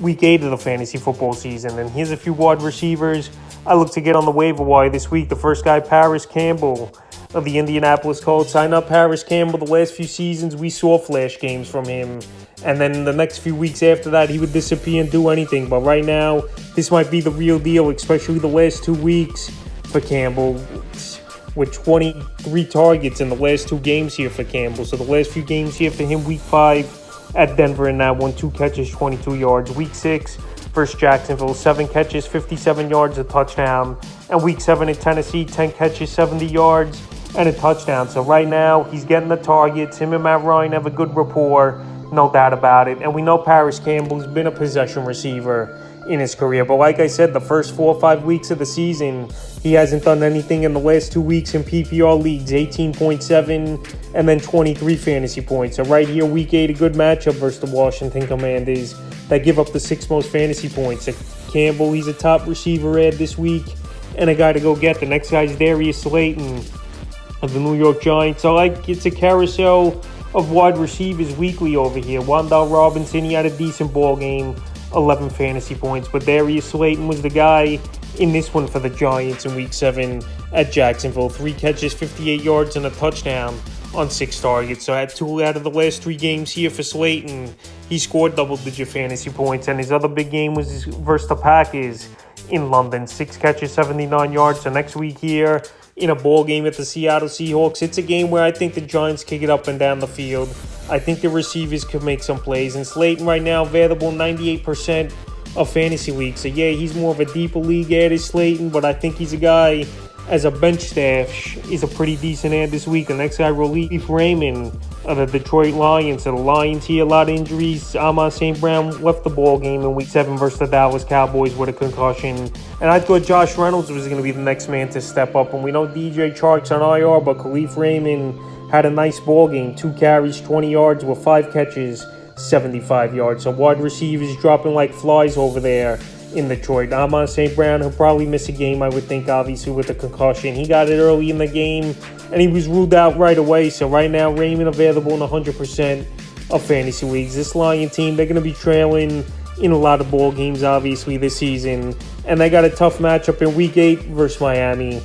week 8 of the fantasy football season. And here's a few wide receivers I look to get on the waiver wire this week. The first guy, Paris Campbell of the Indianapolis Colts. Sign up Paris Campbell. The last few seasons, we saw flash games from him. And then the next few weeks after that, he would disappear and do anything. But right now, this might be the real deal, especially the last 2 weeks for Campbell, with 23 targets in the last 2 games here for Campbell. So the last few games here for him, week 5 at Denver in that one, 2 catches, 22 yards. Week 6 versus Jacksonville, 7 catches, 57 yards, a touchdown. And week 7 at Tennessee, 10 catches, 70 yards, and a touchdown. So right now, he's getting the targets. Him and Matt Ryan have a good rapport, no doubt about it. And we know Paris Campbell's been a possession receiver in his career. But like I said, the first 4 or 5 weeks of the season, he hasn't done anything in the last 2 weeks in PPR leagues, 18.7 and then 23 fantasy points. So right here, week 8, a good matchup versus the Washington Commanders that give up the 6th most fantasy points. So Campbell, he's a top receiver add this week and a guy to go get. The next guy is Darius Slayton of the New York Giants. So it's a carousel of wide receivers weekly over here. Wan'Dale Robinson, he had a decent ball game, 11 fantasy points. But Darius Slayton was the guy in this one for the Giants in week 7 at Jacksonville. 3 catches, 58 yards, and a touchdown on 6 targets. So at 2 out of the last 3 games here for Slayton, he scored double-digit fantasy points. And his other big game was versus the Packers in London. 6 catches, 79 yards. So next week here, in a ball game at the Seattle Seahawks, it's a game where I think the Giants kick it up and down the field. I think the receivers could make some plays. And Slayton right now available 98% of fantasy leagues. So yeah, he's more of a deeper league ad as Slayton, but I think he's a guy as a bench stash is a pretty decent ad this week. The next guy, Relief Raymond of the Detroit Lions. So the Lions here, a lot of injuries. Amon St. Brown left the ball game in week 7 versus the Dallas Cowboys with a concussion. And I thought Josh Reynolds was going to be the next man to step up. And we know DJ Chark's on IR, but Khalif Raymond had a nice ball game. 2 carries, 20 yards with 5 catches, 75 yards. So wide receivers dropping like flies over there in Detroit. Amon St. Brown, he'll probably miss a game, I would think, obviously, with the concussion. He got it early in the game, and he was ruled out right away. So right now, Raymond available in 100% of fantasy leagues. This Lion team, they're going to be trailing in a lot of ball games, obviously, this season. And they got a tough matchup in Week 8 versus Miami,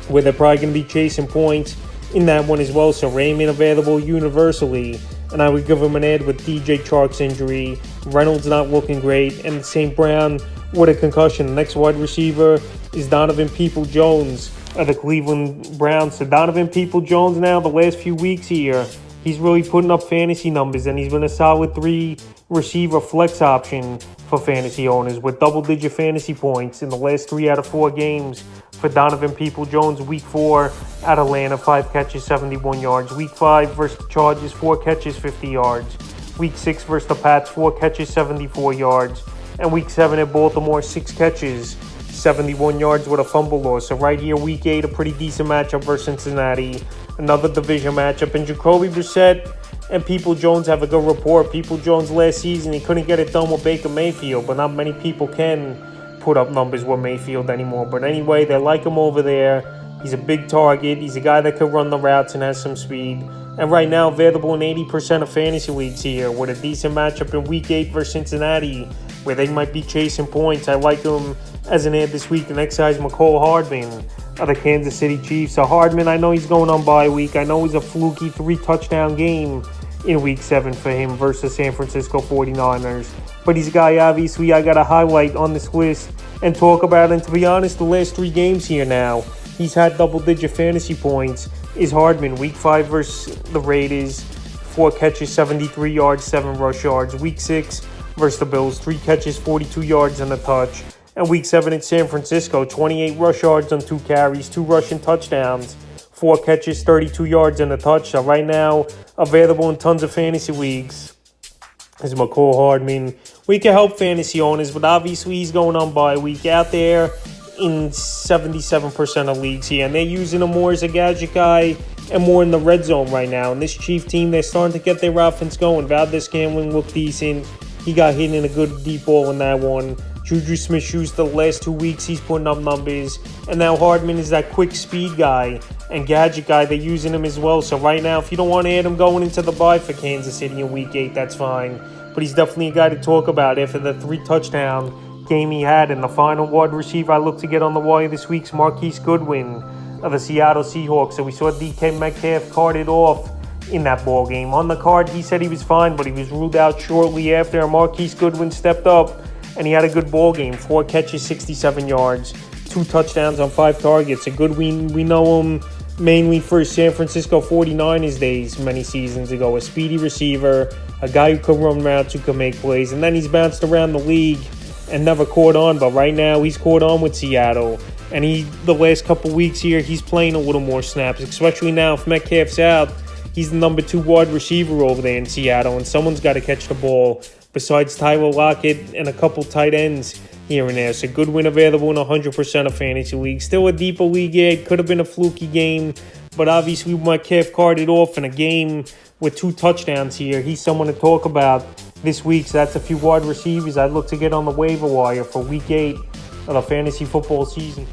where they're probably going to be chasing points in that one as well. So Raymond available universally. And I would give him an ad with DJ Chark's injury. Reynolds not looking great. And St. Brown with a concussion. The next wide receiver is Donovan People-Jones of the Cleveland Browns. So Donovan People-Jones now, the last few weeks here, he's really putting up fantasy numbers. And he's been a solid 3 receiver flex option for fantasy owners with double-digit fantasy points in the last 3 out of 4 games for Donovan People-Jones. Week 4 at Atlanta, 5 catches, 71 yards. Week 5 versus the Chargers, 4 catches, 50 yards. Week 6 versus the Pats, 4 catches, 74 yards. And Week 7 at Baltimore, 6 catches, 71 yards with a fumble loss. So right here, Week 8, a pretty decent matchup versus Cincinnati. Another division matchup. And Jacoby Brissett and People-Jones have a good rapport. People-Jones last season, he couldn't get it done with Baker Mayfield, but not many people can put up numbers with Mayfield anymore. But anyway, they like him over there. He's a big target. He's a guy that could run the routes and has some speed. And right now, available in 80% of fantasy leagues here with a decent matchup in Week 8 versus Cincinnati, where they might be chasing points. I like him as an ad this week. The next guy is McCole Hardman of the Kansas City Chiefs. So Hardman, I know he's going on bye week. I know he's a fluky 3-touchdown game in Week 7 for him versus San Francisco 49ers. But he's a guy, obviously, I got to highlight on this list and talk about. And to be honest, the last 3 games here now, he's had double-digit fantasy points. Is Hardman. Week 5 versus the Raiders, 4 catches, 73 yards, 7 rush yards. Week 6 versus the Bills, 3 catches, 42 yards, and a touch. And Week 7 in San Francisco, 28 rush yards on 2 carries, 2 rushing touchdowns, 4 catches, 32 yards, and a touch. So right now, available in tons of fantasy leagues is McCole Hardman. We can help fantasy owners, but obviously he's going on bye week out there in 77% of leagues here. And they're using him more as a gadget guy and more in the red zone right now. And this Chief team, they're starting to get their offense going. Valdez-Scantling looked decent. He got hit in a good deep ball in that one. Juju Smith-Schuster, the last 2 weeks, he's putting up numbers. And now Hardman is that quick speed guy and gadget guy. They're using him as well. So right now, if you don't want to add him going into the bye for Kansas City in Week 8, that's fine. but he's definitely a guy to talk about after the 3-touchdown game he had. And the final wide receiver I look to get on the wire this week's Marquise Goodwin of the Seattle Seahawks. So we saw DK Metcalf carted off in that ball game. On the card, he said he was fine, but he was ruled out shortly after. Marquise Goodwin stepped up, and he had a good ball game. 4 catches, 67 yards, 2 touchdowns on 5 targets. A Goodwin, we know him mainly for his San Francisco 49ers days many seasons ago. A speedy receiver, a guy who could run routes, who could make plays. And then he's bounced around the league and never caught on. But right now, he's caught on with Seattle. And the last couple weeks here, he's playing a little more snaps, especially now if Metcalf's out. He's the number 2 wide receiver over there in Seattle, and someone's got to catch the ball besides Tyler Lockett and a couple tight ends here and there. So Goodwin available in 100% of fantasy leagues. Still a deeper league, yeah, it could have been a fluky game, but obviously Metcalf carded off in a game with 2 touchdowns here. He's someone to talk about this week, so that's a few wide receivers I'd look to get on the waiver wire for Week 8 of the fantasy football season.